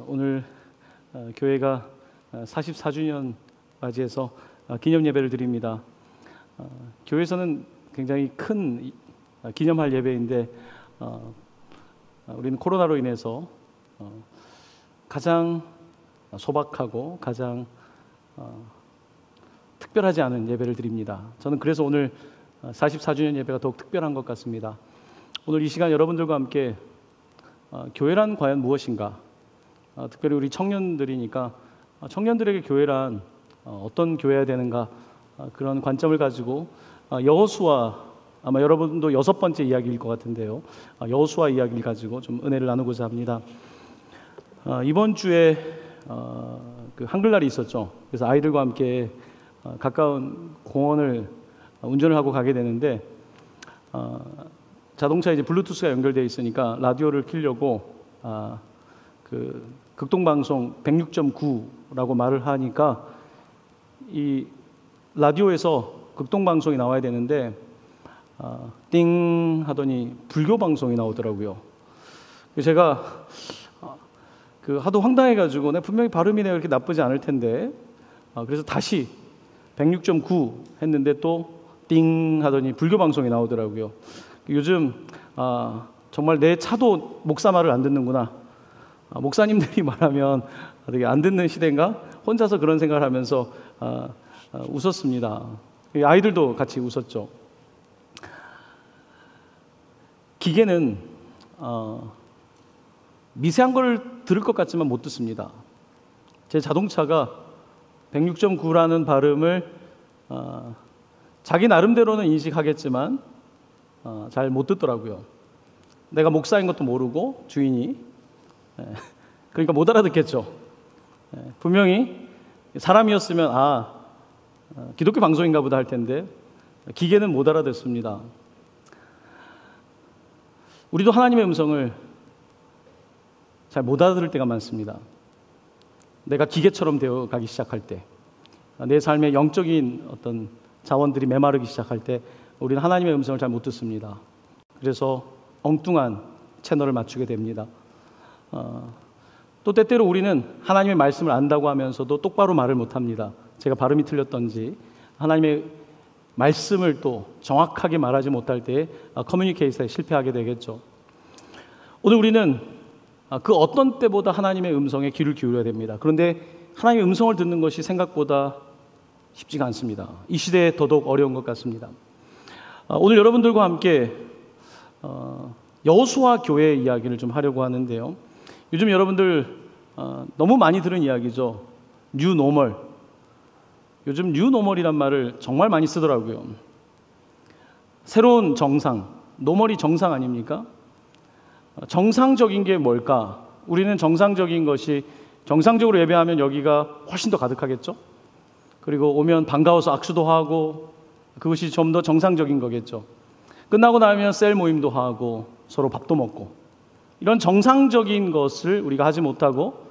오늘 교회가 44주년 맞이해서 기념 예배를 드립니다. 교회에서는 굉장히 큰 기념할 예배인데 우리는 코로나로 인해서 가장 소박하고 가장 특별하지 않은 예배를 드립니다. 저는 그래서 오늘 44주년 예배가 더욱 특별한 것 같습니다. 오늘 이 시간 여러분들과 함께 교회란 과연 무엇인가? 특별히 우리 청년들이니까 청년들에게 교회란 어떤 교회여야 되는가? 그런 관점을 가지고 여호수아, 아마 여러분도 6번째 이야기일 것 같은데요. 여호수아 이야기를 가지고 좀 은혜를 나누고자 합니다. 이번 주에 그 한글날이 있었죠. 그래서 아이들과 함께 가까운 공원을 운전을 하고 가게 되는데 자동차에 이제 블루투스가 연결되어 있으니까 라디오를 켜려고 그 극동방송 106.9라고 말을 하니까 이 라디오에서 극동방송이 나와야 되는데 띵 하더니 불교 방송이 나오더라고요. 제가 그 하도 황당해가지고 내가 분명히 발음이 내가 그렇게 나쁘지 않을 텐데 그래서 다시 106.9 했는데 또 띵 하더니 불교 방송이 나오더라고요. 요즘 정말 내 차도 목사 말을 안 듣는구나. 목사님들이 말하면 되게 안 듣는 시대인가? 혼자서 그런 생각을 하면서 웃었습니다. 아이들도 같이 웃었죠. 기계는 미세한 걸 들을 것 같지만 못 듣습니다. 제 자동차가 106.9라는 발음을 자기 나름대로는 인식하겠지만 잘 못 듣더라고요. 내가 목사인 것도 모르고 주인이 그러니까 못 알아듣겠죠. 분명히 사람이었으면 기독교 방송인가 보다 할 텐데 기계는 못 알아듣습니다. 우리도 하나님의 음성을 잘 못 알아들을 때가 많습니다. 내가 기계처럼 되어 가기 시작할 때, 내 삶의 영적인 어떤 자원들이 메마르기 시작할 때 우리는 하나님의 음성을 잘 못 듣습니다. 그래서 엉뚱한 채널을 맞추게 됩니다. 또 때때로 우리는 하나님의 말씀을 안다고 하면서도 똑바로 말을 못합니다. 제가 발음이 틀렸던지 하나님의 말씀을 또 정확하게 말하지 못할 때 커뮤니케이션에 실패하게 되겠죠. 오늘 우리는 그 어떤 때보다 하나님의 음성에 귀를 기울여야 됩니다. 그런데 하나님의 음성을 듣는 것이 생각보다 쉽지가 않습니다. 이 시대에 더더욱 어려운 것 같습니다. 오늘 여러분들과 함께 여호수아 교회 이야기를 좀 하려고 하는데요. 요즘 여러분들 너무 많이 들은 이야기죠. 뉴 노멀. 요즘 뉴 노멀이란 말을 정말 많이 쓰더라고요. 새로운 정상. 노멀이 정상 아닙니까? 정상적인 게 뭘까? 우리는 정상적인 것이 정상적으로 예배하면 여기가 훨씬 더 가득하겠죠? 그리고 오면 반가워서 악수도 하고 그것이 좀 더 정상적인 거겠죠. 끝나고 나면 셀 모임도 하고 서로 밥도 먹고 이런 정상적인 것을 우리가 하지 못하고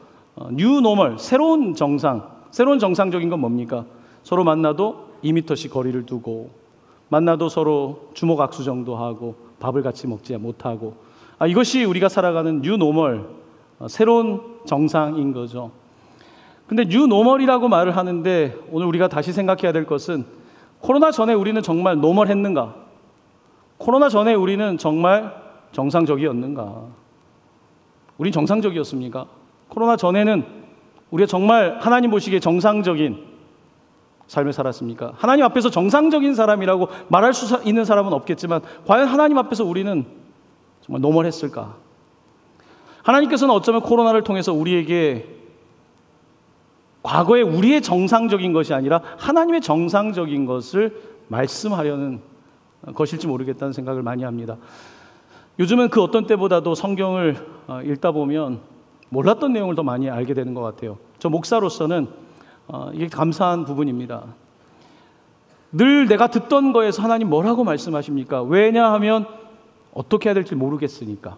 뉴 노멀, 새로운 정상적인 건 뭡니까? 서로 만나도 2m씩 거리를 두고 만나도 서로 주먹 악수 정도 하고 밥을 같이 먹지 못하고 이것이 우리가 살아가는 뉴 노멀, 새로운 정상인 거죠. 근데 뉴 노멀이라고 말을 하는데 오늘 우리가 다시 생각해야 될 것은 코로나 전에 우리는 정말 노멀했는가? 코로나 전에 우리는 정말 정상적이었는가? 우린 정상적이었습니까? 코로나 전에는 우리가 정말 하나님 보시기에 정상적인 삶을 살았습니까? 하나님 앞에서 정상적인 사람이라고 말할 수 있는 사람은 없겠지만 과연 하나님 앞에서 우리는 정말 노멀했을까? 하나님께서는 어쩌면 코로나를 통해서 우리에게 과거에 우리의 정상적인 것이 아니라 하나님의 정상적인 것을 말씀하려는 것일지 모르겠다는 생각을 많이 합니다. 요즘은 그 어떤 때보다도 성경을 읽다 보면 몰랐던 내용을 더 많이 알게 되는 것 같아요. 저 목사로서는 이게 감사한 부분입니다. 늘 내가 듣던 거에서 하나님 뭐라고 말씀하십니까? 왜냐하면 어떻게 해야 될지 모르겠으니까.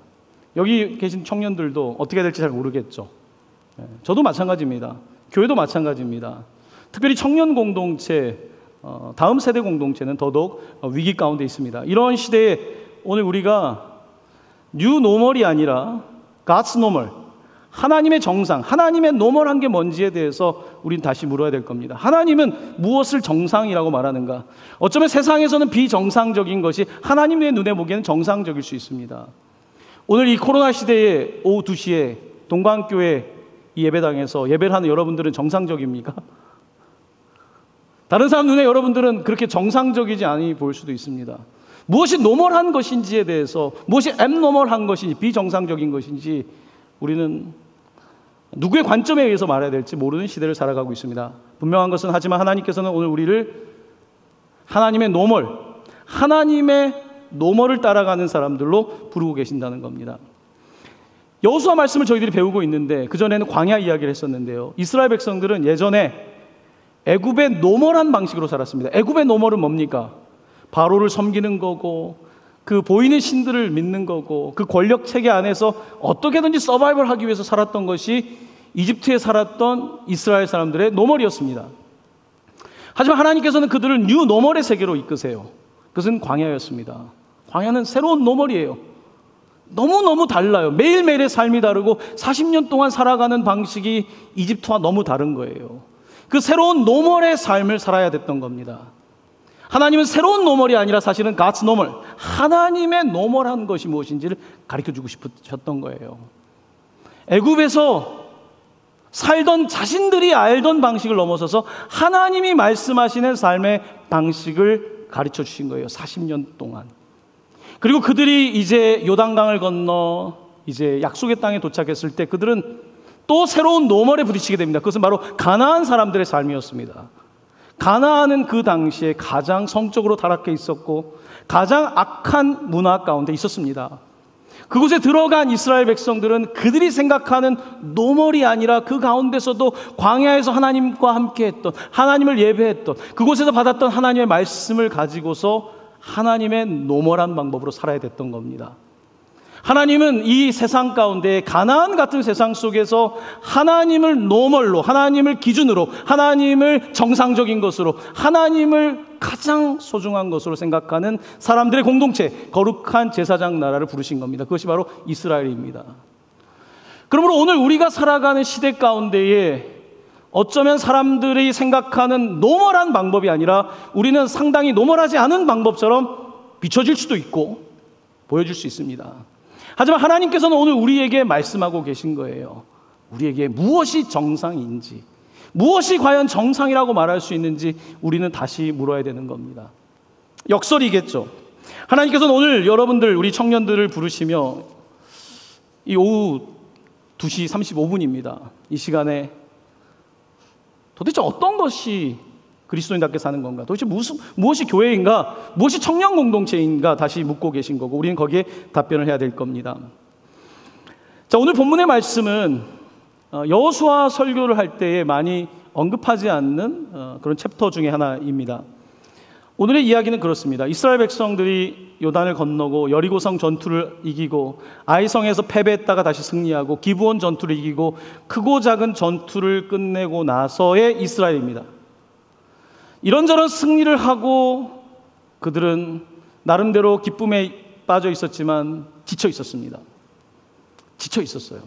여기 계신 청년들도 어떻게 해야 될지 잘 모르겠죠. 저도 마찬가지입니다. 교회도 마찬가지입니다. 특별히 청년 공동체, 다음 세대 공동체는 더더욱 위기 가운데 있습니다. 이런 시대에 오늘 우리가 뉴 노멀이 아니라 God's 노멀, 하나님의 정상, 하나님의 노멀한 게 뭔지에 대해서 우린 다시 물어야 될 겁니다. 하나님은 무엇을 정상이라고 말하는가? 어쩌면 세상에서는 비정상적인 것이 하나님의 눈에 보기에는 정상적일 수 있습니다. 오늘 이 코로나 시대에 오후 2시에 동방교회 이 예배당에서 예배를 하는 여러분들은 정상적입니까? 다른 사람 눈에 여러분들은 그렇게 정상적이지 않이 보일 수도 있습니다. 무엇이 노멀한 것인지에 대해서, 무엇이 앱노멀한 것인지, 비정상적인 것인지 우리는 누구의 관점에 의해서 말해야 될지 모르는 시대를 살아가고 있습니다. 분명한 것은, 하지만 하나님께서는 오늘 우리를 하나님의 노멀을 따라가는 사람들로 부르고 계신다는 겁니다. 여호수아 말씀을 저희들이 배우고 있는데, 그전에는 광야 이야기를 했었는데요, 이스라엘 백성들은 예전에 애굽의 노멀한 방식으로 살았습니다. 애굽의 노멀은 뭡니까? 바로를 섬기는 거고, 그 보이는 신들을 믿는 거고, 그 권력 체계 안에서 어떻게든지 서바이벌 하기 위해서 살았던 것이 이집트에 살았던 이스라엘 사람들의 노멀이었습니다. 하지만 하나님께서는 그들을 뉴 노멀의 세계로 이끄세요. 그것은 광야였습니다. 광야는 새로운 노멀이에요. 너무너무 달라요. 매일매일의 삶이 다르고 40년 동안 살아가는 방식이 이집트와 너무 다른 거예요. 그 새로운 노멀의 삶을 살아야 됐던 겁니다. 하나님은 새로운 노멀이 아니라 사실은 God's 노멀, 하나님의 노멀한 것이 무엇인지를 가르쳐주고 싶으셨던 거예요. 애굽에서 살던 자신들이 알던 방식을 넘어서서 하나님이 말씀하시는 삶의 방식을 가르쳐 주신 거예요. 40년 동안. 그리고 그들이 이제 요단강을 건너 이제 약속의 땅에 도착했을 때 그들은 또 새로운 노멀에 부딪히게 됩니다. 그것은 바로 가나안 사람들의 삶이었습니다. 가나안은 그 당시에 가장 성적으로 타락해 있었고 가장 악한 문화 가운데 있었습니다. 그곳에 들어간 이스라엘 백성들은 그들이 생각하는 노멀이 아니라 그 가운데서도 광야에서 하나님과 함께했던, 하나님을 예배했던, 그곳에서 받았던 하나님의 말씀을 가지고서 하나님의 노멀한 방법으로 살아야 됐던 겁니다. 하나님은 이 세상 가운데, 가나안 같은 세상 속에서 하나님을 노멀로, 하나님을 기준으로, 하나님을 정상적인 것으로, 하나님을 가장 소중한 것으로 생각하는 사람들의 공동체, 거룩한 제사장 나라를 부르신 겁니다. 그것이 바로 이스라엘입니다. 그러므로 오늘 우리가 살아가는 시대 가운데에 어쩌면 사람들이 생각하는 노멀한 방법이 아니라 우리는 상당히 노멀하지 않은 방법처럼 비춰질 수도 있고 보여줄 수 있습니다. 하지만 하나님께서는 오늘 우리에게 말씀하고 계신 거예요. 우리에게 무엇이 정상인지, 무엇이 과연 정상이라고 말할 수 있는지 우리는 다시 물어야 되는 겁니다. 역설이겠죠. 하나님께서는 오늘 여러분들, 우리 청년들을 부르시며 이 오후 2시 35분입니다. 이 시간에 도대체 어떤 것이 그리스도인답게 사는 건가? 도대체 무엇이 교회인가? 무엇이 청년 공동체인가? 다시 묻고 계신 거고 우리는 거기에 답변을 해야 될 겁니다. 자, 오늘 본문의 말씀은 여호수아 설교를 할 때에 많이 언급하지 않는 그런 챕터 중에 하나입니다. 오늘의 이야기는 그렇습니다. 이스라엘 백성들이 요단을 건너고 여리고성 전투를 이기고 아이성에서 패배했다가 다시 승리하고 기브온 전투를 이기고 크고 작은 전투를 끝내고 나서의 이스라엘입니다. 이런저런 승리를 하고 그들은 나름대로 기쁨에 빠져 있었지만 지쳐 있었습니다. 지쳐 있었어요.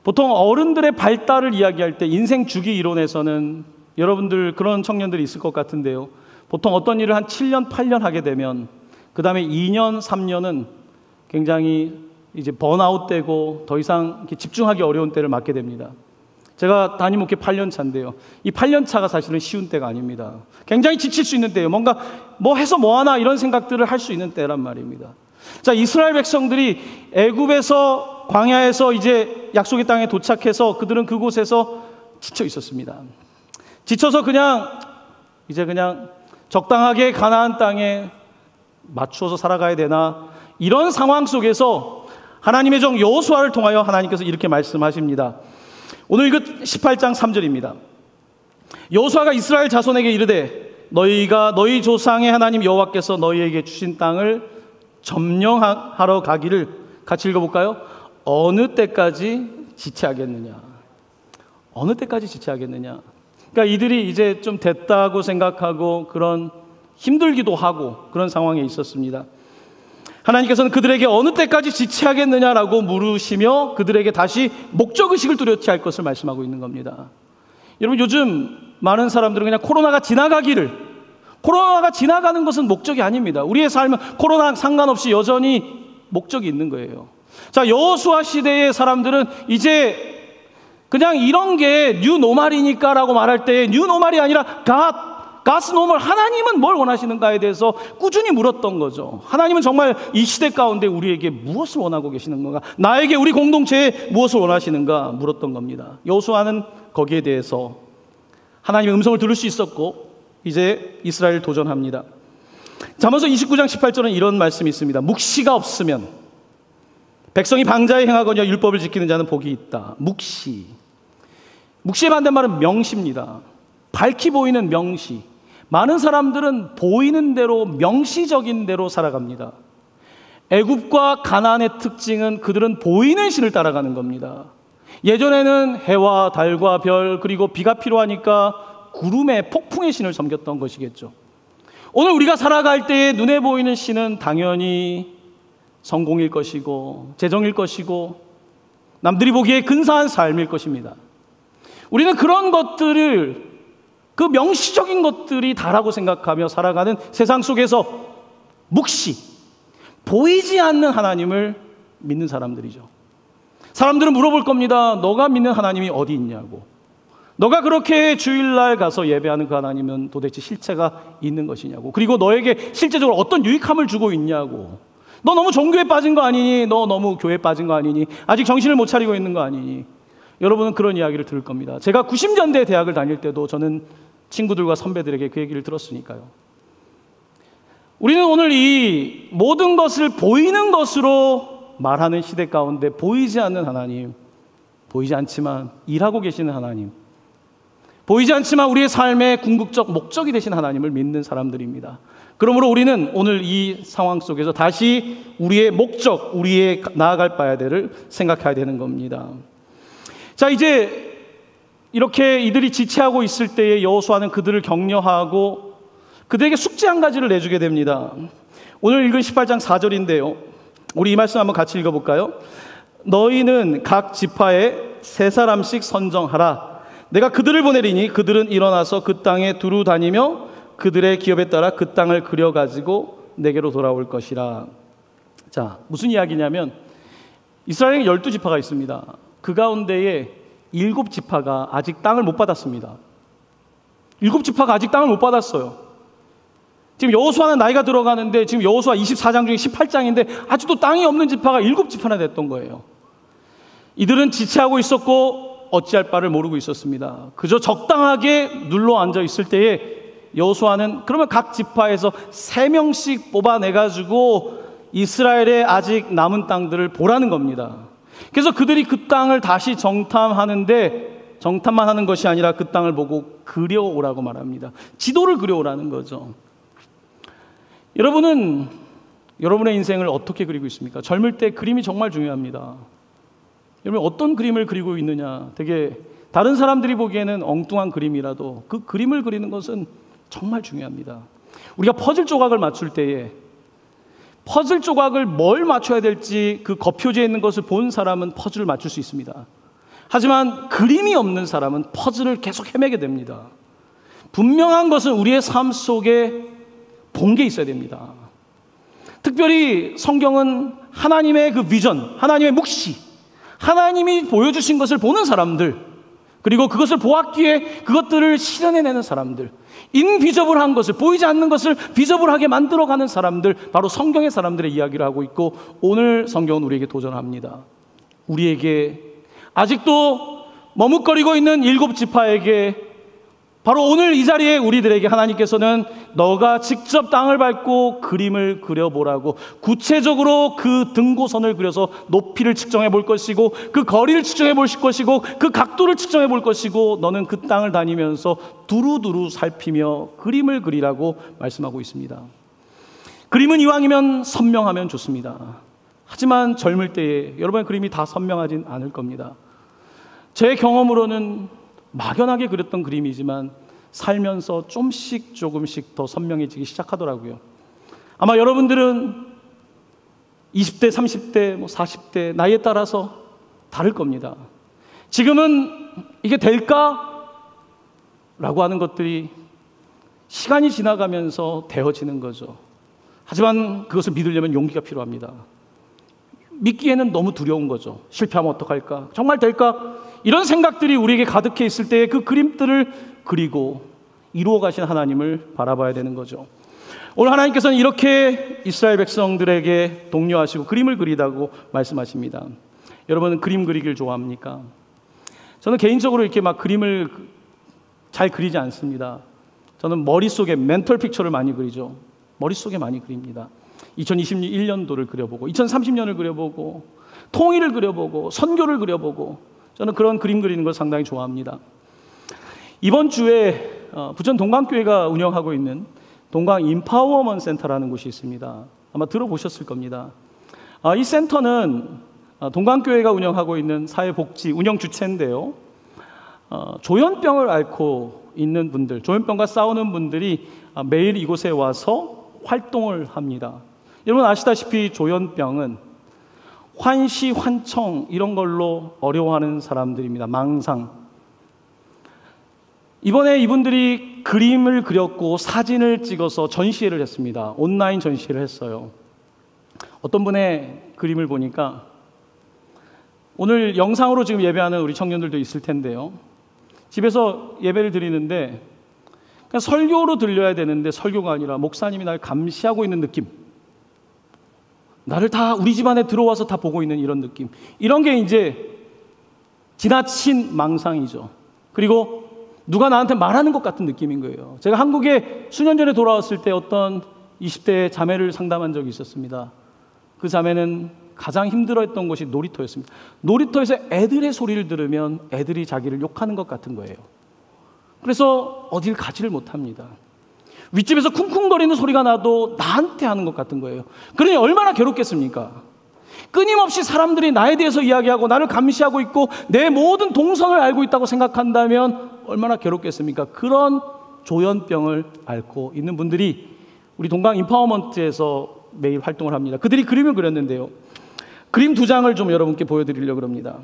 보통 어른들의 발달을 이야기할 때 인생 주기 이론에서는 여러분들 그런 청년들이 있을 것 같은데요. 보통 어떤 일을 한 7년, 8년 하게 되면 그 다음에 2년, 3년은 굉장히 이제 번아웃 되고 더 이상 이렇게 집중하기 어려운 때를 맞게 됩니다. 제가 담임 목회 8년 차인데요. 이 8년 차가 사실은 쉬운 때가 아닙니다. 굉장히 지칠 수 있는 때예요. 뭔가 뭐 해서 뭐 하나 이런 생각들을 할 수 있는 때란 말입니다. 자, 이스라엘 백성들이 애굽에서 광야에서 이제 약속의 땅에 도착해서 그들은 그곳에서 지쳐 있었습니다. 지쳐서 그냥 적당하게 가나안 땅에 맞추어서 살아가야 되나, 이런 상황 속에서 하나님의 종 여호수아를 통하여 하나님께서 이렇게 말씀하십니다. 오늘 이것 18장 3절입니다. 여호수아가 이스라엘 자손에게 이르되 너희가 너희 조상의 하나님 여호와께서 너희에게 주신 땅을 점령하러 가기를, 같이 읽어볼까요? 어느 때까지 지체하겠느냐. 어느 때까지 지체하겠느냐. 그러니까 이들이 이제 좀 됐다고 생각하고 그런 힘들기도 하고 그런 상황에 있었습니다. 하나님께서는 그들에게 어느 때까지 지체하겠느냐라고 물으시며 그들에게 다시 목적의식을 뚜렷이 할 것을 말씀하고 있는 겁니다. 여러분, 요즘 많은 사람들은 그냥 코로나가 지나가는 것은 목적이 아닙니다. 우리의 삶은 코로나랑 상관없이 여전히 목적이 있는 거예요. 자, 여호수아 시대의 사람들은 이제 그냥 이런 게 뉴노멀이니까 라고 말할 때 뉴노멀이 아니라 God's normal, 하나님은 뭘 원하시는가에 대해서 꾸준히 물었던 거죠. 하나님은 정말 이 시대 가운데 우리에게 무엇을 원하고 계시는 건가? 나에게, 우리 공동체에 무엇을 원하시는가 물었던 겁니다. 여호수아는 거기에 대해서 하나님의 음성을 들을 수 있었고 이제 이스라엘 도전합니다. 잠언서 29장 18절은 이런 말씀이 있습니다. 묵시가 없으면 백성이 방자에 행하거니와 율법을 지키는 자는 복이 있다. 묵시의 반대말은 명시입니다. 밝히 보이는 명시. 많은 사람들은 보이는 대로, 명시적인 대로 살아갑니다. 애굽과 가나안의 특징은 그들은 보이는 신을 따라가는 겁니다. 예전에는 해와 달과 별, 그리고 비가 필요하니까 구름의 폭풍의 신을 섬겼던 것이겠죠. 오늘 우리가 살아갈 때에 눈에 보이는 신은 당연히 성공일 것이고 재정일 것이고 남들이 보기에 근사한 삶일 것입니다. 우리는 그런 것들을, 그 명시적인 것들이 다라고 생각하며 살아가는 세상 속에서 묵시, 보이지 않는 하나님을 믿는 사람들이죠. 사람들은 물어볼 겁니다. 너가 믿는 하나님이 어디 있냐고. 너가 그렇게 주일날 가서 예배하는 그 하나님은 도대체 실체가 있는 것이냐고. 그리고 너에게 실제적으로 어떤 유익함을 주고 있냐고. 너 너무 종교에 빠진 거 아니니? 너 너무 교회에 빠진 거 아니니? 아직 정신을 못 차리고 있는 거 아니니? 여러분은 그런 이야기를 들을 겁니다. 제가 90년대 대학을 다닐 때도 저는 친구들과 선배들에게 그 얘기를 들었으니까요. 우리는 오늘 이 모든 것을 보이는 것으로 말하는 시대 가운데 보이지 않는 하나님, 보이지 않지만 일하고 계시는 하나님, 보이지 않지만 우리의 삶의 궁극적 목적이 되신 하나님을 믿는 사람들입니다. 그러므로 우리는 오늘 이 상황 속에서 다시 우리의 목적, 우리의 나아갈 바야들을 생각해야 되는 겁니다. 자, 이제 이렇게 이들이 지체하고 있을 때에 여호수아는 그들을 격려하고 그들에게 숙제 한 가지를 내주게 됩니다. 오늘 읽은 18장 4절인데요. 우리 이 말씀 한번 같이 읽어볼까요? 너희는 각 지파에 3사람씩 선정하라. 내가 그들을 보내리니 그들은 일어나서 그 땅에 두루 다니며 그들의 기업에 따라 그 땅을 그려가지고 내게로 돌아올 것이라. 자, 무슨 이야기냐면 이스라엘에 12지파가 있습니다. 그 가운데에 7지파가 아직 땅을 못 받았습니다. 7지파가 아직 땅을 못 받았어요. 지금 여호수아는 나이가 들어가는데 지금 여호수아 24장 중에 18장인데 아직도 땅이 없는 지파가 7지파나 됐던 거예요. 이들은 지체하고 있었고 어찌할 바를 모르고 있었습니다. 그저 적당하게 눌러 앉아 있을 때에 여호수아는 그러면 각 지파에서 3명씩 뽑아내가지고 이스라엘의 아직 남은 땅들을 보라는 겁니다. 그래서 그들이 그 땅을 다시 정탐하는데 정탐만 하는 것이 아니라 그 땅을 보고 그려오라고 말합니다. 지도를 그려오라는 거죠. 여러분은 여러분의 인생을 어떻게 그리고 있습니까? 젊을 때 그림이 정말 중요합니다. 여러분 어떤 그림을 그리고 있느냐, 되게 다른 사람들이 보기에는 엉뚱한 그림이라도 그 그림을 그리는 것은 정말 중요합니다. 우리가 퍼즐 조각을 맞출 때에 퍼즐 조각을 뭘 맞춰야 될지 그 겉표지에 있는 것을 본 사람은 퍼즐을 맞출 수 있습니다. 하지만 그림이 없는 사람은 퍼즐을 계속 헤매게 됩니다. 분명한 것은 우리의 삶 속에 본 게 있어야 됩니다. 특별히 성경은 하나님의 그 비전, 하나님의 묵시, 하나님이 보여주신 것을 보는 사람들, 그리고 그것을 보았기에 그것들을 실현해내는 사람들, 인비저블한 것을, 보이지 않는 것을 비저블하게 만들어가는 사람들, 바로 성경의 사람들의 이야기를 하고 있고, 오늘 성경은 우리에게 도전합니다. 우리에게 아직도 머뭇거리고 있는 7지파에게 바로 오늘 이 자리에 우리들에게 하나님께서는 너가 직접 땅을 밟고 그림을 그려보라고, 구체적으로 그 등고선을 그려서 높이를 측정해 볼 것이고 그 거리를 측정해 볼 것이고 그 각도를 측정해 볼 것이고 너는 그 땅을 다니면서 두루두루 살피며 그림을 그리라고 말씀하고 있습니다. 그림은 이왕이면 선명하면 좋습니다. 하지만 젊을 때에 여러분의 그림이 다 선명하진 않을 겁니다. 제 경험으로는 막연하게 그렸던 그림이지만 살면서 조금씩 더 선명해지기 시작하더라고요. 아마 여러분들은 20대, 30대, 40대 나이에 따라서 다를 겁니다. 지금은 이게 될까? 라고 하는 것들이 시간이 지나가면서 되어지는 거죠. 하지만 그것을 믿으려면 용기가 필요합니다. 믿기에는 너무 두려운 거죠. 실패하면 어떡할까? 정말 될까? 이런 생각들이 우리에게 가득해 있을 때 그 그림들을 그리고 이루어 가신 하나님을 바라봐야 되는 거죠. 오늘 하나님께서는 이렇게 이스라엘 백성들에게 독려하시고 그림을 그리다고 말씀하십니다. 여러분은 그림 그리기를 좋아합니까? 저는 개인적으로 이렇게 막 그림을 잘 그리지 않습니다. 저는 머릿속에 멘털 픽처를 많이 그리죠. 머릿속에 많이 그립니다. 2021년도를 그려보고 2030년을 그려보고 통일을 그려보고 선교를 그려보고 저는 그런 그림 그리는 걸 상당히 좋아합니다. 이번 주에 부천 동강교회가 운영하고 있는 동강 인파워먼트 센터라는 곳이 있습니다. 아마 들어보셨을 겁니다. 이 센터는 동강교회가 운영하고 있는 사회복지 운영 주체인데요. 조현병을 앓고 있는 분들, 조현병과 싸우는 분들이 매일 이곳에 와서 활동을 합니다. 여러분 아시다시피 조현병은 환시, 환청 이런 걸로 어려워하는 사람들입니다. 망상. 이번에 이분들이 그림을 그렸고 사진을 찍어서 전시회를 했습니다. 온라인 전시회를 했어요. 어떤 분의 그림을 보니까 오늘 영상으로 지금 예배하는 우리 청년들도 있을 텐데요. 집에서 예배를 드리는데 그냥 설교로 들려야 되는데 설교가 아니라 목사님이 날 감시하고 있는 느낌. 나를 다 우리 집안에 들어와서 다 보고 있는 이런 느낌. 이런 게 이제 지나친 망상이죠. 그리고 누가 나한테 말하는 것 같은 느낌인 거예요. 제가 한국에 수년 전에 돌아왔을 때 어떤 20대 자매를 상담한 적이 있었습니다. 그 자매는 가장 힘들어했던 것이 놀이터였습니다. 놀이터에서 애들의 소리를 들으면 애들이 자기를 욕하는 것 같은 거예요. 그래서 어딜 가지를 못합니다. 윗집에서 쿵쿵거리는 소리가 나도 나한테 하는 것 같은 거예요. 그러니 얼마나 괴롭겠습니까? 끊임없이 사람들이 나에 대해서 이야기하고 나를 감시하고 있고 내 모든 동선을 알고 있다고 생각한다면 얼마나 괴롭겠습니까? 그런 조현병을 앓고 있는 분들이 우리 동강 인파워먼트에서 매일 활동을 합니다. 그들이 그림을 그렸는데요. 그림 2장을 좀 여러분께 보여드리려고 합니다.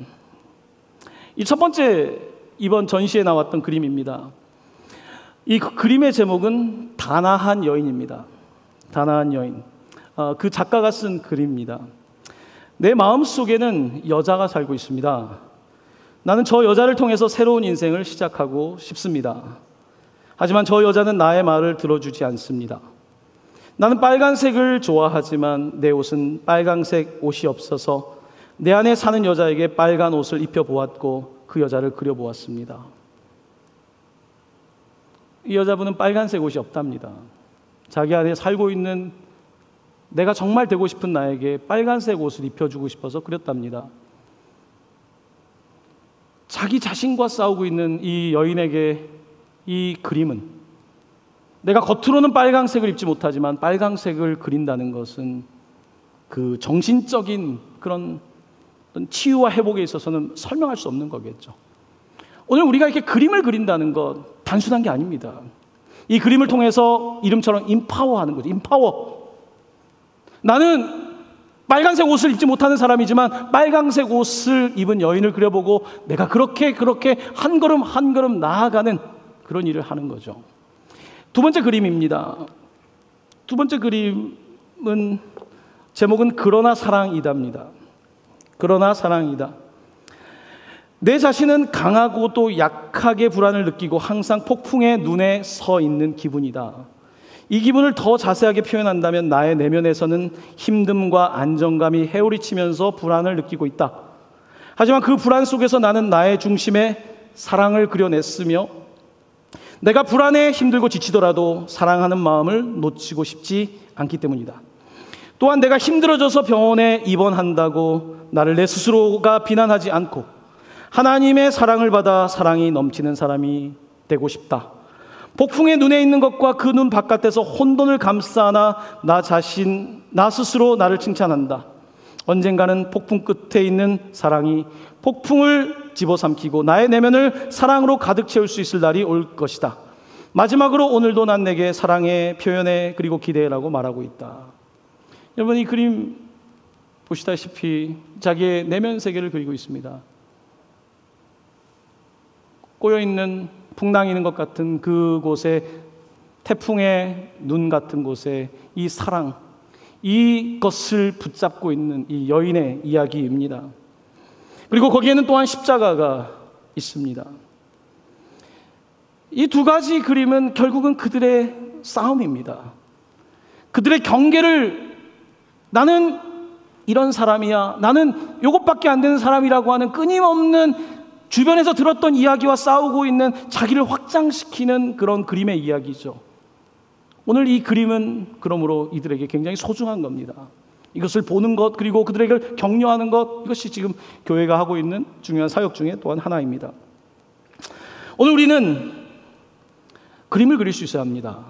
이 첫 번째 이번 전시에 나왔던 그림입니다. 이 그림의 제목은 다나한 여인입니다. 다나한 여인. 그 작가가 쓴 글입니다. 내 마음속에는 여자가 살고 있습니다. 나는 저 여자를 통해서 새로운 인생을 시작하고 싶습니다. 하지만 저 여자는 나의 말을 들어주지 않습니다. 나는 빨간색을 좋아하지만 내 옷은 빨간색 옷이 없어서 내 안에 사는 여자에게 빨간 옷을 입혀보았고 그 여자를 그려보았습니다. 이 여자분은 빨간색 옷이 없답니다. 자기 안에 살고 있는 내가 정말 되고 싶은 나에게 빨간색 옷을 입혀주고 싶어서 그렸답니다. 자기 자신과 싸우고 있는 이 여인에게 이 그림은 내가 겉으로는 빨간색을 입지 못하지만 빨간색을 그린다는 것은 그 정신적인 그런 치유와 회복에 있어서는 설명할 수 없는 거겠죠. 오늘 우리가 이렇게 그림을 그린다는 것 단순한 게 아닙니다. 이 그림을 통해서 이름처럼 임파워하는 거죠. 임파워. 나는 빨간색 옷을 입지 못하는 사람이지만 빨간색 옷을 입은 여인을 그려보고 내가 그렇게 한 걸음 한 걸음 나아가는 그런 일을 하는 거죠. 두 번째 그림입니다. 두 번째 그림은 제목은 그러나 사랑이다입니다. 그러나 사랑이다. 내 자신은 강하고 또 약하게 불안을 느끼고 항상 폭풍의 눈에 서 있는 기분이다. 이 기분을 더 자세하게 표현한다면 나의 내면에서는 힘듦과 안정감이 헤우리치면서 불안을 느끼고 있다. 하지만 그 불안 속에서 나는 나의 중심에 사랑을 그려냈으며 내가 불안해 힘들고 지치더라도 사랑하는 마음을 놓치고 싶지 않기 때문이다. 또한 내가 힘들어져서 병원에 입원한다고 나를 내 스스로가 비난하지 않고 하나님의 사랑을 받아 사랑이 넘치는 사람이 되고 싶다. 폭풍의 눈에 있는 것과 그 눈 바깥에서 혼돈을 감싸나 나 스스로 나를 칭찬한다. 언젠가는 폭풍 끝에 있는 사랑이 폭풍을 집어삼키고 나의 내면을 사랑으로 가득 채울 수 있을 날이 올 것이다. 마지막으로 오늘도 난 내게 사랑해, 표현해, 그리고 기대해라고 말하고 있다. 여러분 이 그림 보시다시피 자기의 내면 세계를 그리고 있습니다. 꼬여있는 풍랑이는 것 같은 그곳에, 태풍의 눈 같은 곳에 이 사랑, 이것을 붙잡고 있는 이 여인의 이야기입니다. 그리고 거기에는 또한 십자가가 있습니다. 이 두 가지 그림은 결국은 그들의 싸움입니다. 그들의 경계를, 나는 이런 사람이야, 나는 이것밖에 안 되는 사람이라고 하는 끊임없는 주변에서 들었던 이야기와 싸우고 있는 자기를 확장시키는 그런 그림의 이야기죠. 오늘 이 그림은 그러므로 이들에게 굉장히 소중한 겁니다. 이것을 보는 것, 그리고 그들에게 격려하는 것, 이것이 지금 교회가 하고 있는 중요한 사역 중에 또한 하나입니다. 오늘 우리는 그림을 그릴 수 있어야 합니다.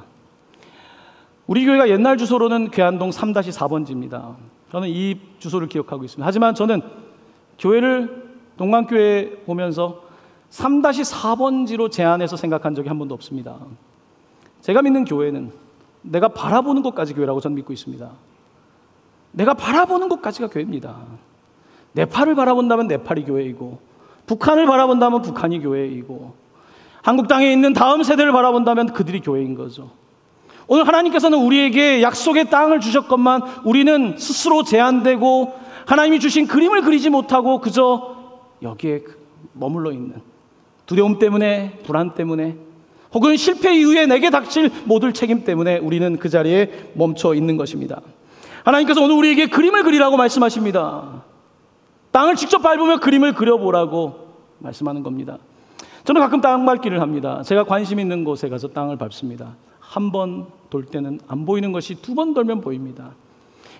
우리 교회가 옛날 주소로는 괴안동 3-4번지입니다. 저는 이 주소를 기억하고 있습니다. 하지만 저는 교회를 동강교회 보면서 3-4번지로 제안해서 생각한 적이 한 번도 없습니다. 제가 믿는 교회는 내가 바라보는 것까지 교회라고 저는 믿고 있습니다. 내가 바라보는 것까지가 교회입니다. 네팔을 바라본다면 네팔이 교회이고, 북한을 바라본다면 북한이 교회이고, 한국 땅에 있는 다음 세대를 바라본다면 그들이 교회인 거죠. 오늘 하나님께서는 우리에게 약속의 땅을 주셨건만 우리는 스스로 제한되고 하나님이 주신 그림을 그리지 못하고 그저 여기에 머물러 있는 두려움 때문에, 불안 때문에, 혹은 실패 이후에 내게 닥칠 모든 책임 때문에 우리는 그 자리에 멈춰 있는 것입니다. 하나님께서 오늘 우리에게 그림을 그리라고 말씀하십니다. 땅을 직접 밟으며 그림을 그려보라고 말씀하는 겁니다. 저는 가끔 땅 밟기를 합니다. 제가 관심 있는 곳에 가서 땅을 밟습니다. 한 번 돌 때는 안 보이는 것이 두 번 돌면 보입니다.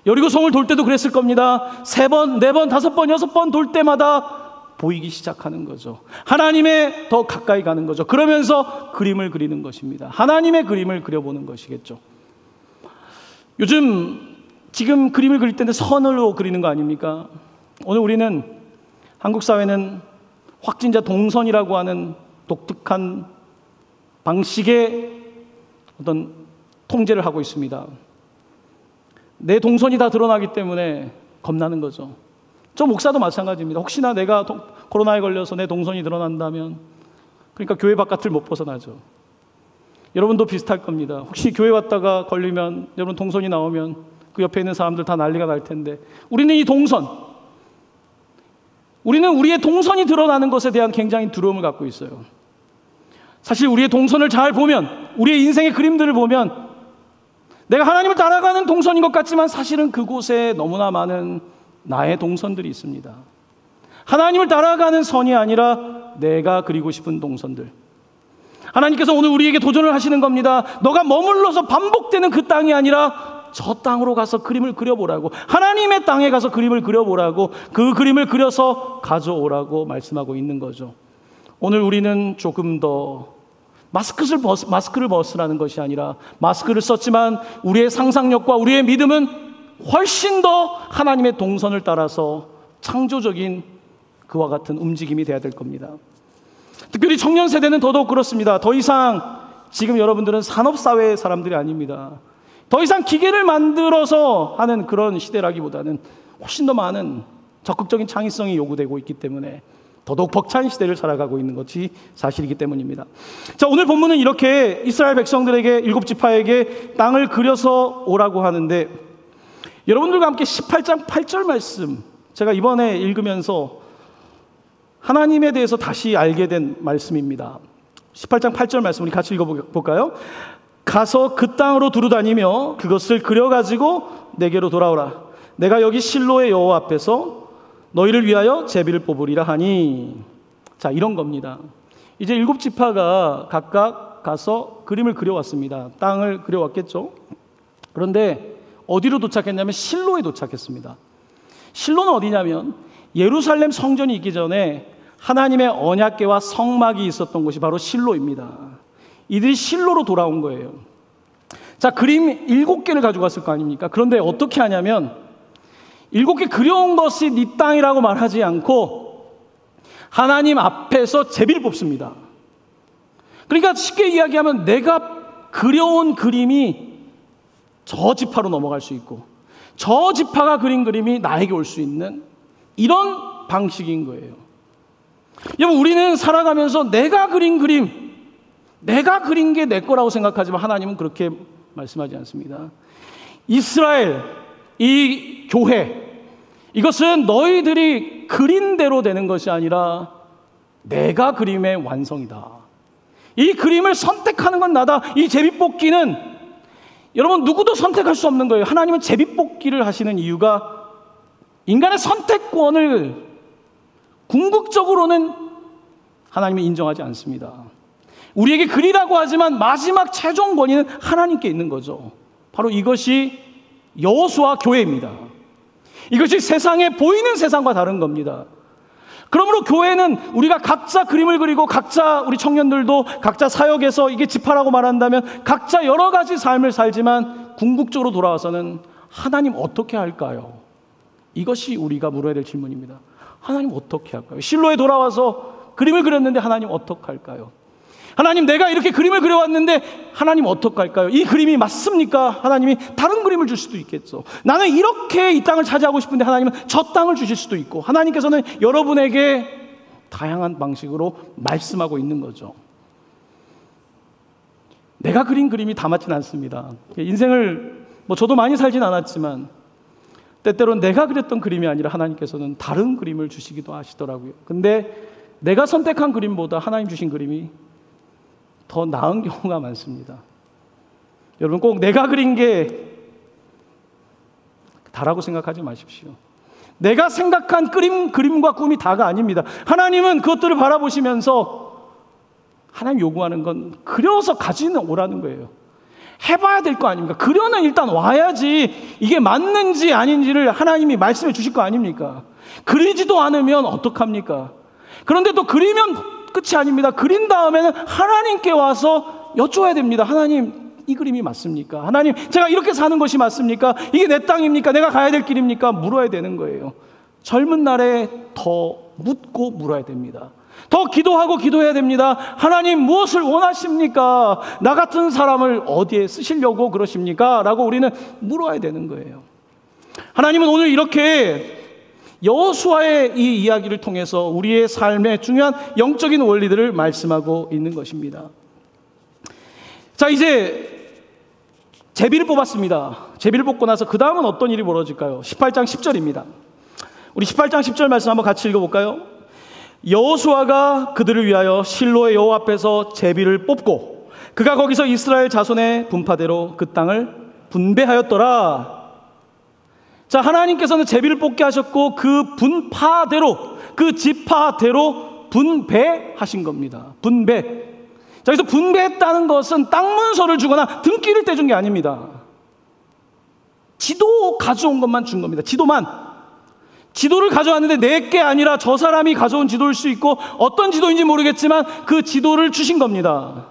여리고성을 돌 때도 그랬을 겁니다. 3번, 4번, 5번, 6번 돌 때마다 보이기 시작하는 거죠. 하나님의 더 가까이 가는 거죠. 그러면서 그림을 그리는 것입니다. 하나님의 그림을 그려보는 것이겠죠. 요즘 지금 그림을 그릴 때는 선으로 그리는 거 아닙니까? 오늘 우리는, 한국 사회는 확진자 동선이라고 하는 독특한 방식의 어떤 통제를 하고 있습니다. 내 동선이 다 드러나기 때문에 겁나는 거죠. 저 목사도 마찬가지입니다. 혹시나 내가 코로나에 걸려서 내 동선이 드러난다면, 그러니까 교회 바깥을 못 벗어나죠. 여러분도 비슷할 겁니다. 혹시 교회 왔다가 걸리면, 여러분 동선이 나오면 그 옆에 있는 사람들 다 난리가 날 텐데, 우리는 이 동선, 우리는 우리의 동선이 드러나는 것에 대한 굉장히 두려움을 갖고 있어요. 사실 우리의 동선을 잘 보면, 우리의 인생의 그림들을 보면 내가 하나님을 따라가는 동선인 것 같지만 사실은 그곳에 너무나 많은 나의 동선들이 있습니다. 하나님을 따라가는 선이 아니라 내가 그리고 싶은 동선들. 하나님께서 오늘 우리에게 도전을 하시는 겁니다. 너가 머물러서 반복되는 그 땅이 아니라 저 땅으로 가서 그림을 그려보라고, 하나님의 땅에 가서 그림을 그려보라고, 그 그림을 그려서 가져오라고 말씀하고 있는 거죠. 오늘 우리는 조금 더 마스크를 벗으라는 것이 아니라, 마스크를 썼지만 우리의 상상력과 우리의 믿음은 훨씬 더 하나님의 동선을 따라서 창조적인 그와 같은 움직임이 돼야 될 겁니다. 특별히 청년 세대는 더더욱 그렇습니다. 더 이상 지금 여러분들은 산업사회의 사람들이 아닙니다. 더 이상 기계를 만들어서 하는 그런 시대라기보다는 훨씬 더 많은 적극적인 창의성이 요구되고 있기 때문에 더더욱 벅찬 시대를 살아가고 있는 것이 사실이기 때문입니다. 자, 오늘 본문은 이렇게 이스라엘 백성들에게, 7지파에게 땅을 그려서 오라고 하는데, 여러분들과 함께 18장 8절 말씀, 제가 이번에 읽으면서 하나님에 대해서 다시 알게 된 말씀입니다. 18장 8절 말씀 우리 같이 읽어볼까요? 가서 그 땅으로 두루다니며 그것을 그려가지고 내게로 돌아오라. 내가 여기 실로의 여호와 앞에서 너희를 위하여 제비를 뽑으리라 하니. 자, 이런 겁니다. 이제 7지파가 각각 가서 그림을 그려왔습니다. 땅을 그려왔겠죠. 그런데 어디로 도착했냐면 실로에 도착했습니다. 실로는 어디냐면 예루살렘 성전이 있기 전에 하나님의 언약궤와 성막이 있었던 곳이 바로 실로입니다. 이들이 실로로 돌아온 거예요. 자, 그림 7개를 가지고 왔을 거 아닙니까? 그런데 어떻게 하냐면 7개 그려온 것이 네 땅이라고 말하지 않고 하나님 앞에서 제비를 뽑습니다. 그러니까 쉽게 이야기하면 내가 그려온 그림이 저 지파로 넘어갈 수 있고, 저 지파가 그린 그림이 나에게 올 수 있는 이런 방식인 거예요. 여러분, 우리는 살아가면서 내가 그린 그림, 내가 그린 게 내 거라고 생각하지만 하나님은 그렇게 말씀하지 않습니다. 이스라엘, 이 교회, 이것은 너희들이 그린 대로 되는 것이 아니라 내가 그림의 완성이다. 이 그림을 선택하는 건 나다. 이 제비뽑기는 여러분 누구도 선택할 수 없는 거예요. 하나님은 제비뽑기를 하시는 이유가 인간의 선택권을 궁극적으로는 하나님이 인정하지 않습니다. 우리에게 그리라고 하지만 마지막 최종 권위는 하나님께 있는 거죠. 바로 이것이 여호수아 교회입니다. 이것이 세상에 보이는 세상과 다른 겁니다. 그러므로 교회는 우리가 각자 그림을 그리고 각자 우리 청년들도 각자 사역에서 이게 지파라고 말한다면 각자 여러 가지 삶을 살지만 궁극적으로 돌아와서는 하나님 어떻게 할까요? 이것이 우리가 물어야 될 질문입니다. 하나님 어떻게 할까요? 실로에 돌아와서 그림을 그렸는데 하나님 어떻게 할까요? 하나님, 내가 이렇게 그림을 그려왔는데 하나님 어떻게 할까요? 이 그림이 맞습니까? 하나님이 다른 그림을 줄 수도 있겠죠. 나는 이렇게 이 땅을 차지하고 싶은데 하나님은 저 땅을 주실 수도 있고, 하나님께서는 여러분에게 다양한 방식으로 말씀하고 있는 거죠. 내가 그린 그림이 다 맞진 않습니다. 인생을 저도 많이 살진 않았지만 때때로는 내가 그렸던 그림이 아니라 하나님께서는 다른 그림을 주시기도 하시더라고요. 근데 내가 선택한 그림보다 하나님 주신 그림이 더 나은 경우가 많습니다. 여러분, 꼭 내가 그린 게 다라고 생각하지 마십시오. 내가 생각한 그림과 꿈이 다가 아닙니다. 하나님은 그것들을 바라보시면서 하나님 요구하는 건 그려서 가지는 오라는 거예요. 해봐야 될 거 아닙니까? 그려는 일단 와야지 이게 맞는지 아닌지를 하나님이 말씀해 주실 거 아닙니까? 그리지도 않으면 어떡합니까? 그런데 또 그리면 끝이 아닙니다. 그린 다음에는 하나님께 와서 여쭤야 됩니다. 하나님, 이 그림이 맞습니까? 하나님, 제가 이렇게 사는 것이 맞습니까? 이게 내 땅입니까? 내가 가야 될 길입니까? 물어야 되는 거예요. 젊은 날에 더 묻고 물어야 됩니다. 더 기도하고 기도해야 됩니다. 하나님, 무엇을 원하십니까? 나 같은 사람을 어디에 쓰시려고 그러십니까? 라고 우리는 물어야 되는 거예요. 하나님은 오늘 이렇게 여호수아의 이 이야기를 통해서 우리의 삶의 중요한 영적인 원리들을 말씀하고 있는 것입니다. 자, 이제 제비를 뽑았습니다. 제비를 뽑고 나서 그 다음은 어떤 일이 벌어질까요? 18장 10절입니다. 우리 18장 10절 말씀 한번 같이 읽어볼까요? 여호수아가 그들을 위하여 실로의 여호와 앞에서 제비를 뽑고 그가 거기서 이스라엘 자손의 분파대로 그 땅을 분배하였더라. 자, 하나님께서는 제비를 뽑게 하셨고 그 분파대로, 그 지파대로 분배하신 겁니다. 분배. 자, 여기서 분배했다는 것은 땅 문서를 주거나 등기를 떼준 게 아닙니다. 지도 가져온 것만 준 겁니다. 지도를 가져왔는데 내게 아니라 저 사람이 가져온 지도일 수 있고 어떤 지도인지 모르겠지만 그 지도를 주신 겁니다.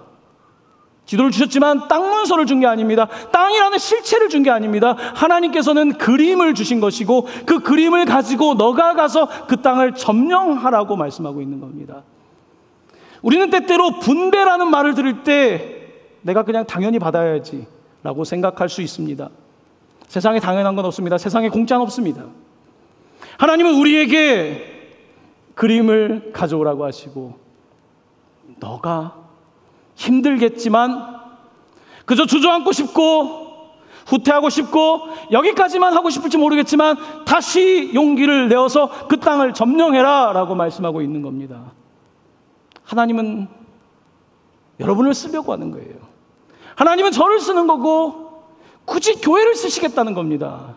지도를 주셨지만 땅 문서를 준 게 아닙니다. 땅이라는 실체를 준 게 아닙니다. 하나님께서는 그림을 주신 것이고 그 그림을 가지고 너가 가서 그 땅을 점령하라고 말씀하고 있는 겁니다. 우리는 때때로 분배라는 말을 들을 때 내가 그냥 당연히 받아야지 라고 생각할 수 있습니다. 세상에 당연한 건 없습니다. 세상에 공짜는 없습니다. 하나님은 우리에게 그림을 가져오라고 하시고 너가 힘들겠지만 그저 주저앉고 싶고 후퇴하고 싶고 여기까지만 하고 싶을지 모르겠지만 다시 용기를 내어서 그 땅을 점령해라 라고 말씀하고 있는 겁니다. 하나님은 여러분을 쓰려고 하는 거예요. 하나님은 저를 쓰는 거고 굳이 교회를 쓰시겠다는 겁니다.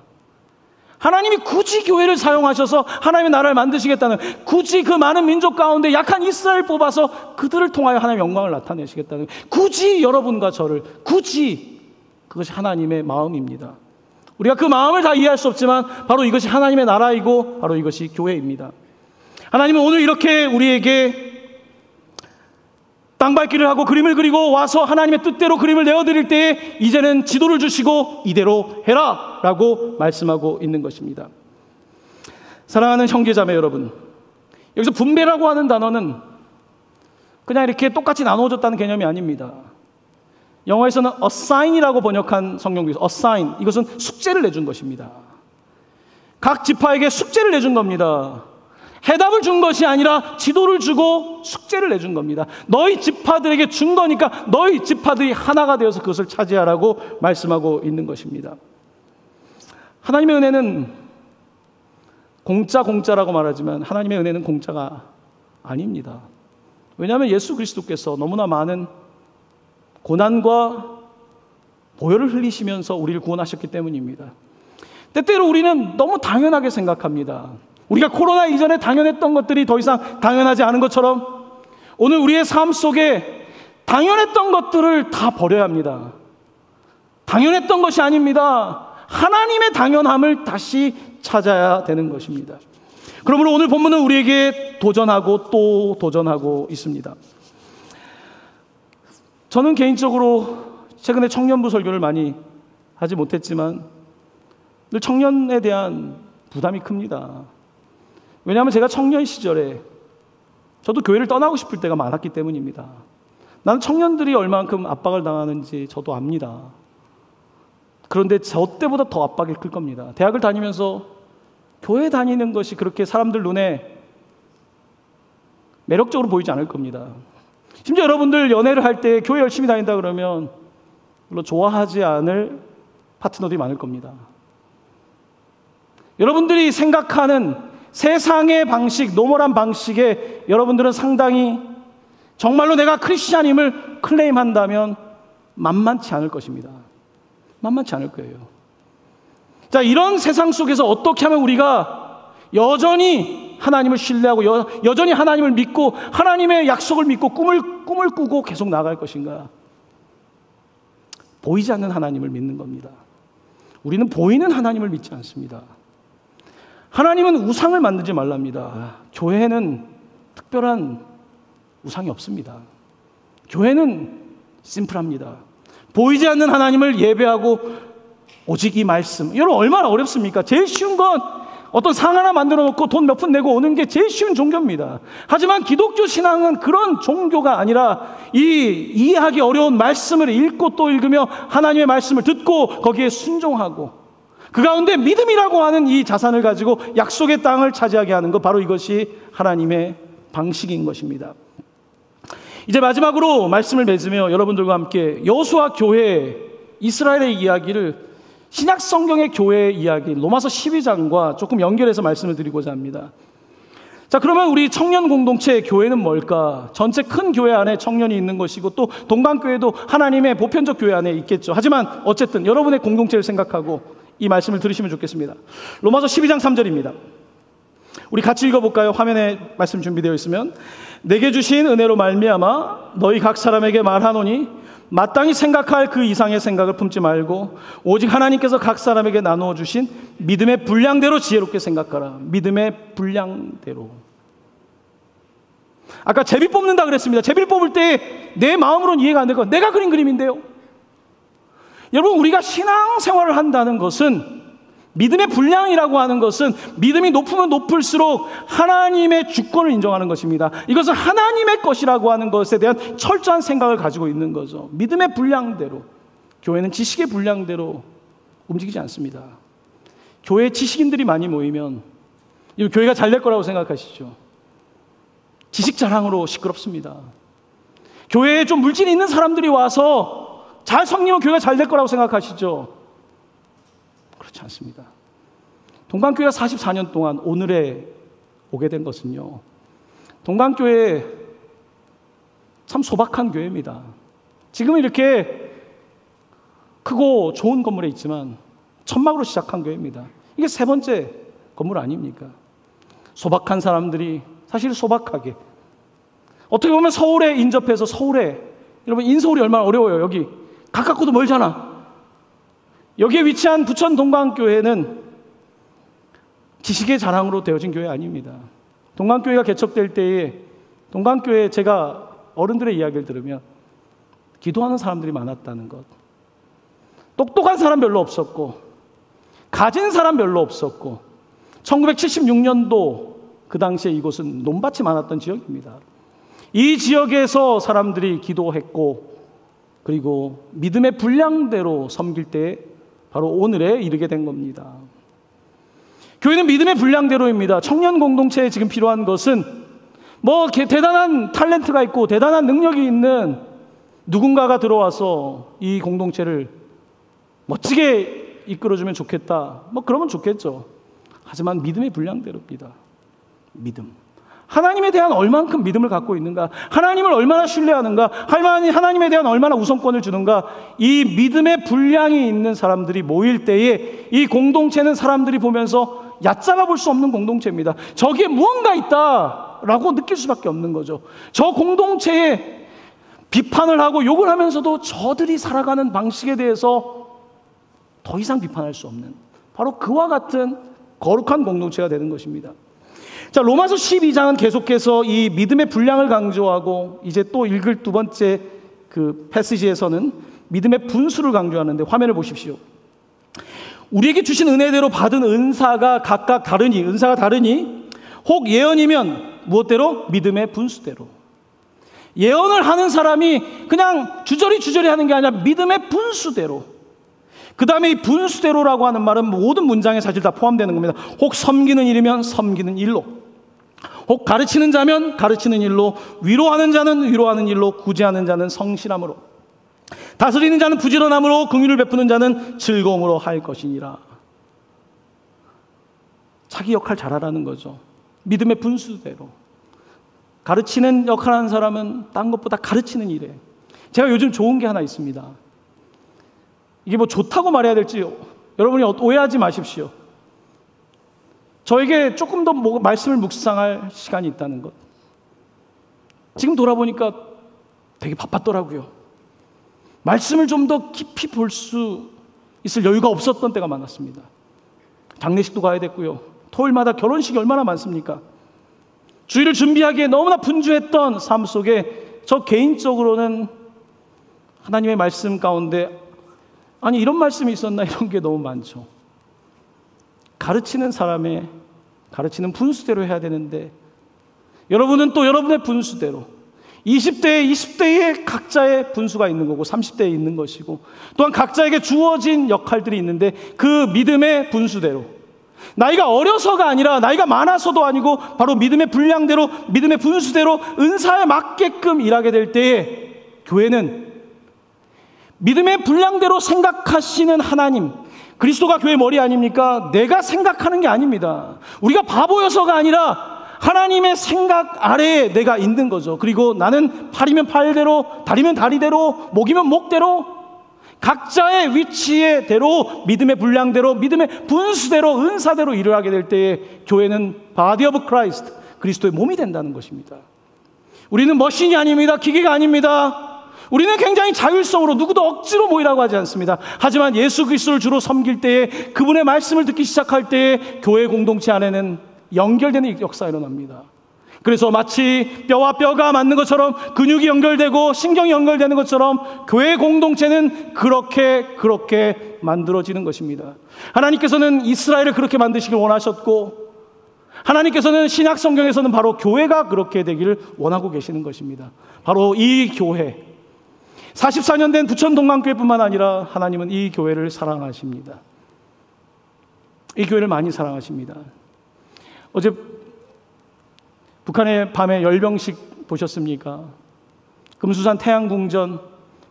하나님이 굳이 교회를 사용하셔서 하나님의 나라를 만드시겠다는, 굳이 그 많은 민족 가운데 약한 이스라엘 뽑아서 그들을 통하여 하나님의 영광을 나타내시겠다는, 굳이 여러분과 저를, 굳이, 그것이 하나님의 마음입니다. 우리가 그 마음을 다 이해할 수 없지만 바로 이것이 하나님의 나라이고 바로 이것이 교회입니다. 하나님은 오늘 이렇게 우리에게 땅밟기를 하고 그림을 그리고 와서 하나님의 뜻대로 그림을 내어드릴 때에 이제는 지도를 주시고 이대로 해라 라고 말씀하고 있는 것입니다. 사랑하는 형제자매 여러분, 여기서 분배라고 하는 단어는 그냥 이렇게 똑같이 나누어졌다는 개념이 아닙니다. 영어에서는 assign이라고 번역한 성경도 있어요. assign, 이것은 숙제를 내준 것입니다. 각 지파에게 숙제를 내준 겁니다. 해답을 준 것이 아니라 지도를 주고 숙제를 내준 겁니다. 너희 지파들에게 준 거니까 너희 지파들이 하나가 되어서 그것을 차지하라고 말씀하고 있는 것입니다. 하나님의 은혜는 공짜라고 말하지만 하나님의 은혜는 공짜가 아닙니다. 왜냐하면 예수 그리스도께서 너무나 많은 고난과 보혈을 흘리시면서 우리를 구원하셨기 때문입니다. 때때로 우리는 너무 당연하게 생각합니다. 우리가 코로나 이전에 당연했던 것들이 더 이상 당연하지 않은 것처럼 오늘 우리의 삶 속에 당연했던 것들을 다 버려야 합니다. 당연했던 것이 아닙니다. 하나님의 당연함을 다시 찾아야 되는 것입니다. 그러므로 오늘 본문은 우리에게 도전하고 또 도전하고 있습니다. 저는 개인적으로 최근에 청년부 설교를 많이 하지 못했지만 늘 청년에 대한 부담이 큽니다. 왜냐하면 제가 청년 시절에 저도 교회를 떠나고 싶을 때가 많았기 때문입니다. 나는 청년들이 얼만큼 압박을 당하는지 저도 압니다. 그런데 저 때보다 더 압박이 클 겁니다. 대학을 다니면서 교회 다니는 것이 그렇게 사람들 눈에 매력적으로 보이지 않을 겁니다. 심지어 여러분들 연애를 할 때 교회 열심히 다닌다 그러면 별로 좋아하지 않을 파트너들이 많을 겁니다. 여러분들이 생각하는 세상의 방식, 노멀한 방식에 여러분들은 상당히 정말로 내가 크리스찬임을 클레임한다면 만만치 않을 것입니다. 만만치 않을 거예요. 자, 이런 세상 속에서 어떻게 하면 우리가 여전히 하나님을 신뢰하고 여전히 하나님을 믿고 하나님의 약속을 믿고 꿈을 꾸고 계속 나아갈 것인가? 보이지 않는 하나님을 믿는 겁니다. 우리는 보이는 하나님을 믿지 않습니다. 하나님은 우상을 만들지 말랍니다. 교회는 특별한 우상이 없습니다. 교회는 심플합니다. 보이지 않는 하나님을 예배하고 오직 이 말씀. 여러분 얼마나 어렵습니까? 제일 쉬운 건 어떤 상 하나 만들어 놓고 돈 몇 푼 내고 오는 게 제일 쉬운 종교입니다. 하지만 기독교 신앙은 그런 종교가 아니라 이 이해하기 어려운 말씀을 읽고 또 읽으며 하나님의 말씀을 듣고 거기에 순종하고 그 가운데 믿음이라고 하는 이 자산을 가지고 약속의 땅을 차지하게 하는 것, 바로 이것이 하나님의 방식인 것입니다. 이제 마지막으로 말씀을 맺으며 여러분들과 함께 여호수아 교회, 이스라엘의 이야기를 신약 성경의 교회의 이야기 로마서 12장과 조금 연결해서 말씀을 드리고자 합니다. 자, 그러면 우리 청년 공동체 교회는 뭘까? 전체 큰 교회 안에 청년이 있는 것이고 또 동강교회도 하나님의 보편적 교회 안에 있겠죠. 하지만 어쨌든 여러분의 공동체를 생각하고 이 말씀을 들으시면 좋겠습니다. 로마서 12장 3절입니다. 우리 같이 읽어볼까요? 화면에 말씀 준비되어 있으면, 내게 주신 은혜로 말미암아 너희 각 사람에게 말하노니 마땅히 생각할 그 이상의 생각을 품지 말고 오직 하나님께서 각 사람에게 나누어 주신 믿음의 분량대로 지혜롭게 생각하라. 믿음의 분량대로. 아까 제비 뽑는다 그랬습니다. 제비를 뽑을 때 내 마음으로는 이해가 안 되고 내가 그린 그림인데요. 여러분, 우리가 신앙생활을 한다는 것은, 믿음의 분량이라고 하는 것은 믿음이 높으면 높을수록 하나님의 주권을 인정하는 것입니다. 이것은 하나님의 것이라고 하는 것에 대한 철저한 생각을 가지고 있는 거죠. 믿음의 분량대로. 교회는 지식의 분량대로 움직이지 않습니다. 교회에 지식인들이 많이 모이면 이 교회가 잘 될 거라고 생각하시죠. 지식 자랑으로 시끄럽습니다. 교회에 좀 물질이 있는 사람들이 와서 잘 섬기면 교회가 잘 될 거라고 생각하시죠. 그렇지 않습니다. 동강교회가 44년 동안 오늘에 오게 된 것은요, 동강교회 참 소박한 교회입니다. 지금은 이렇게 크고 좋은 건물에 있지만 천막으로 시작한 교회입니다. 이게 세 번째 건물 아닙니까? 소박한 사람들이 사실 소박하게, 어떻게 보면 서울에 인접해서, 서울에, 여러분 인서울이 얼마나 어려워요. 여기 가깝고도 멀잖아. 여기에 위치한 부천 동강교회는 지식의 자랑으로 되어진 교회 아닙니다. 동강교회가 개척될 때에 동강교회, 제가 어른들의 이야기를 들으면 기도하는 사람들이 많았다는 것, 똑똑한 사람 별로 없었고 가진 사람 별로 없었고, 1976년도 그 당시에 이곳은 논밭이 많았던 지역입니다. 이 지역에서 사람들이 기도했고 그리고 믿음의 분량대로 섬길 때 바로 오늘에 이르게 된 겁니다. 교회는 믿음의 분량대로입니다. 청년 공동체에 지금 필요한 것은 뭐 대단한 탤런트가 있고 대단한 능력이 있는 누군가가 들어와서 이 공동체를 멋지게 이끌어주면 좋겠다. 뭐 그러면 좋겠죠. 하지만 믿음의 분량대로입니다. 믿음. 하나님에 대한 얼만큼 믿음을 갖고 있는가, 하나님을 얼마나 신뢰하는가, 하나님에 대한 얼마나 우선권을 주는가, 이 믿음의 분량이 있는 사람들이 모일 때에 이 공동체는 사람들이 보면서 얕잡아 볼 수 없는 공동체입니다. 저기에 무언가 있다라고 느낄 수밖에 없는 거죠. 저 공동체에 비판을 하고 욕을 하면서도 저들이 살아가는 방식에 대해서 더 이상 비판할 수 없는, 바로 그와 같은 거룩한 공동체가 되는 것입니다. 자, 로마서 12장은 계속해서 이 믿음의 분량을 강조하고, 이제 또 읽을 두 번째 그 패시지에서는 믿음의 분수를 강조하는데, 화면을 보십시오. 우리에게 주신 은혜대로 받은 은사가 각각 다르니, 은사가 다르니 혹 예언이면 무엇대로? 믿음의 분수대로. 예언을 하는 사람이 그냥 주저리 하는 게 아니라 믿음의 분수대로. 그 다음에 이 분수대로라고 하는 말은 모든 문장에 사실 다 포함되는 겁니다. 혹 섬기는 일이면 섬기는 일로, 혹 가르치는 자면 가르치는 일로, 위로하는 자는 위로하는 일로, 구제하는 자는 성실함으로, 다스리는 자는 부지런함으로, 긍휼을 베푸는 자는 즐거움으로 할 것이니라. 자기 역할 잘하라는 거죠. 믿음의 분수대로. 가르치는 역할하는 사람은 딴 것보다 가르치는 일에. 제가 요즘 좋은 게 하나 있습니다. 이게 뭐 좋다고 말해야 될지 여러분이 오해하지 마십시오. 저에게 조금 더 말씀을 묵상할 시간이 있다는 것. 지금 돌아보니까 되게 바빴더라고요. 말씀을 좀 더 깊이 볼 수 있을 여유가 없었던 때가 많았습니다. 장례식도 가야 됐고요. 토요일마다 결혼식이 얼마나 많습니까? 주일을 준비하기에 너무나 분주했던 삶 속에 저 개인적으로는 하나님의 말씀 가운데, 아니 이런 말씀이 있었나, 이런 게 너무 많죠. 가르치는 사람의 가르치는 분수대로 해야 되는데, 여러분은 또 여러분의 분수대로, 20대에 20대에 각자의 분수가 있는 거고 30대에 있는 것이고, 또한 각자에게 주어진 역할들이 있는데 그 믿음의 분수대로, 나이가 어려서가 아니라 나이가 많아서도 아니고 바로 믿음의 분량대로, 믿음의 분수대로 은사에 맞게끔 일하게 될 때에 교회는 믿음의 분량대로 생각하시는 하나님, 그리스도가 교회 머리 아닙니까? 내가 생각하는 게 아닙니다. 우리가 바보여서가 아니라 하나님의 생각 아래에 내가 있는 거죠. 그리고 나는 팔이면 팔대로, 다리면 다리대로, 목이면 목대로, 각자의 위치에 대로, 믿음의 분량대로, 믿음의 분수대로, 은사대로 일을 하게 될 때에 교회는 Body of Christ, 그리스도의 몸이 된다는 것입니다. 우리는 머신이 아닙니다. 기계가 아닙니다. 우리는 굉장히 자율성으로 누구도 억지로 모이라고 하지 않습니다. 하지만 예수 그리스도를 주로 섬길 때에, 그분의 말씀을 듣기 시작할 때에 교회 공동체 안에는 연결되는 역사가 일어납니다. 그래서 마치 뼈와 뼈가 맞는 것처럼, 근육이 연결되고 신경이 연결되는 것처럼 교회 공동체는 그렇게 만들어지는 것입니다. 하나님께서는 이스라엘을 그렇게 만드시길 원하셨고, 하나님께서는 신약 성경에서는 바로 교회가 그렇게 되기를 원하고 계시는 것입니다. 바로 이 교회, 44년 된 부천 동강교회뿐만 아니라 하나님은 이 교회를 사랑하십니다. 이 교회를 많이 사랑하십니다. 어제 북한의 밤에 열병식 보셨습니까? 금수산 태양궁전,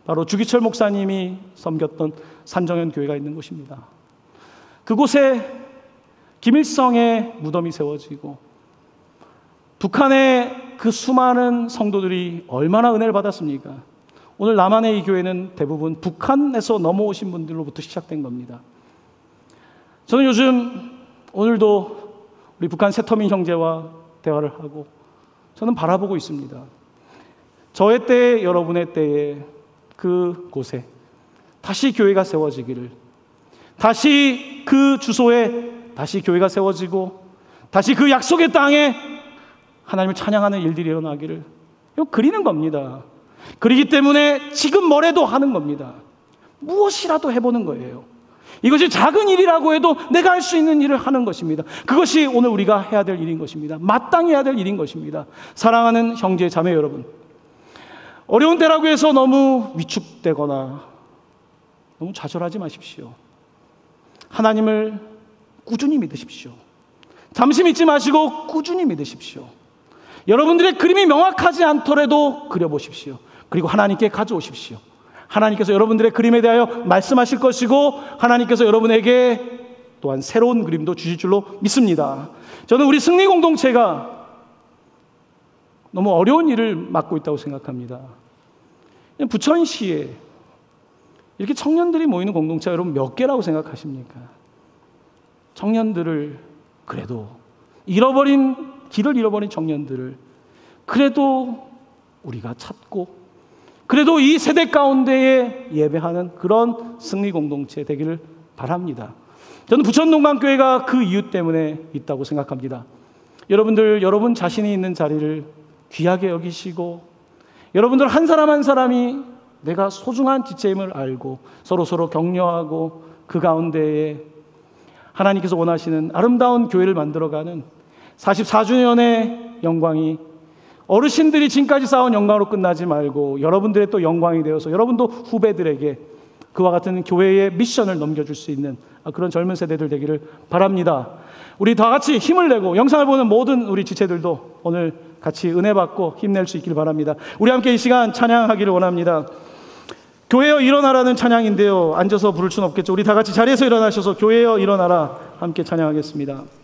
바로 주기철 목사님이 섬겼던 산정현 교회가 있는 곳입니다. 그곳에 김일성의 무덤이 세워지고 북한의 그 수많은 성도들이 얼마나 은혜를 받았습니까? 오늘 남한의 이 교회는 대부분 북한에서 넘어오신 분들로부터 시작된 겁니다. 저는 요즘 오늘도 우리 북한 세터민 형제와 대화를 하고 저는 바라보고 있습니다. 저의 때에, 여러분의 때에 그곳에 다시 교회가 세워지기를, 다시 그 주소에 다시 교회가 세워지고 다시 그 약속의 땅에 하나님을 찬양하는 일들이 일어나기를, 이거 그리는 겁니다. 그리기 때문에 지금 뭐래도 하는 겁니다. 무엇이라도 해보는 거예요. 이것이 작은 일이라고 해도 내가 할 수 있는 일을 하는 것입니다. 그것이 오늘 우리가 해야 될 일인 것입니다. 마땅히 해야 될 일인 것입니다. 사랑하는 형제 자매 여러분, 어려운 때라고 해서 너무 위축되거나 너무 좌절하지 마십시오. 하나님을 꾸준히 믿으십시오. 잠시 믿지 마시고 꾸준히 믿으십시오. 여러분들의 그림이 명확하지 않더라도 그려보십시오. 그리고 하나님께 가져오십시오. 하나님께서 여러분들의 그림에 대하여 말씀하실 것이고 하나님께서 여러분에게 또한 새로운 그림도 주실 줄로 믿습니다. 저는 우리 승리 공동체가 너무 어려운 일을 맡고 있다고 생각합니다. 부천시에 이렇게 청년들이 모이는 공동체가 여러분 몇 개라고 생각하십니까? 청년들을 그래도 길을 잃어버린 청년들을 그래도 우리가 찾고 그래도 이 세대 가운데에 예배하는 그런 승리 공동체 되기를 바랍니다. 저는 부천동방교회가 그 이유 때문에 있다고 생각합니다. 여러분 자신이 있는 자리를 귀하게 여기시고 여러분들 한 사람 한 사람이 내가 소중한 지체임을 알고 서로 격려하고 그 가운데에 하나님께서 원하시는 아름다운 교회를 만들어가는 44주년의 영광이 어르신들이 지금까지 쌓아온 영광으로 끝나지 말고 여러분들의 또 영광이 되어서 여러분도 후배들에게 그와 같은 교회의 미션을 넘겨줄 수 있는 그런 젊은 세대들 되기를 바랍니다. 우리 다 같이 힘을 내고 영상을 보는 모든 우리 지체들도 오늘 같이 은혜 받고 힘낼 수 있기를 바랍니다. 우리 함께 이 시간 찬양하기를 원합니다. 교회여 일어나라는 찬양인데요. 앉아서 부를 수는 없겠죠. 우리 다 같이 자리에서 일어나셔서 교회여 일어나라 함께 찬양하겠습니다.